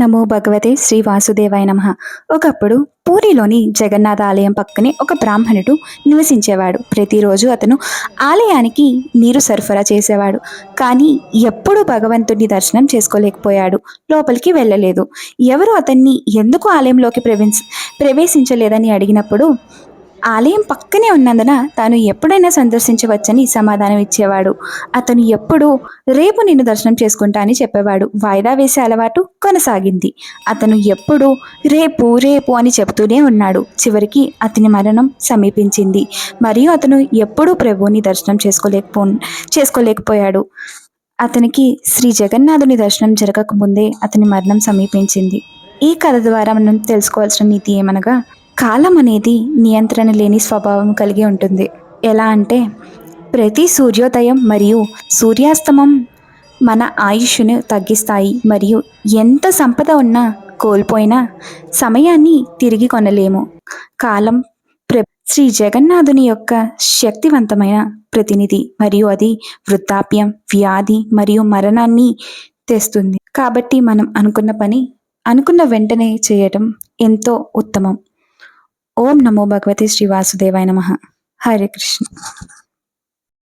నమో భగవతే శ్రీ వాసుదేవాయ నమః. ఒకప్పుడు పూరిలోని జగన్నాథ ఆలయం పక్కనే ఒక బ్రాహ్మణుడు నివసించేవాడు. ప్రతిరోజు అతను ఆలయానికి నీరు సరఫరా చేసేవాడు. కానీ ఎప్పుడూ భగవంతుడిని దర్శనం చేసుకోలేకపోయాడు. లోపలికి వెళ్ళలేదు. ఎవరు అతన్ని ఎందుకు ఆలయంలోకి ప్రవేశించలేదని అడిగినప్పుడు ఆలయం పక్కనే ఉన్నందున తాను ఎప్పుడైనా సందర్శించవచ్చని సమాధానం ఇచ్చేవాడు. అతను ఎప్పుడూ రేపు నిన్ను దర్శనం చేసుకుంటా అని చెప్పేవాడు. వాయిదా వేసే అలవాటు కొనసాగింది. అతను ఎప్పుడూ రేపు రేపు అని చెబుతూనే ఉన్నాడు. చివరికి అతని మరణం సమీపించింది. మరియు అతను ఎప్పుడూ ప్రభువుని దర్శనం చేసుకోలేకపోయాడు. అతనికి శ్రీ జగన్నాథుని దర్శనం జరగకముందే అతని మరణం సమీపించింది. ఈ కథ ద్వారా మనం తెలుసుకోవాల్సిన నీతి ఏమనగా, కాలం అనేది నియంత్రణ లేని స్వభావం కలిగి ఉంటుంది. ఎలా అంటే, ప్రతి సూర్యోదయం మరియు సూర్యాస్తమం మన ఆయుష్ను తగ్గిస్తాయి. మరియు ఎంత సంపద ఉన్నా కోల్పోయినా సమయాన్ని తిరిగి కొనలేము. కాలం శ్రీ జగన్నాథుని యొక్క శక్తివంతమైన ప్రతినిధి మరియు అది వృద్ధాప్యం, వ్యాధి మరియు మరణాన్ని తెస్తుంది. కాబట్టి మనం అనుకున్న పని అనుకున్న వెంటనే చేయటం ఎంతో ఉత్తమం. ఓం నమో భగవతే శ్రీ వాసుదేవాయ నమః. హరే కృష్ణ.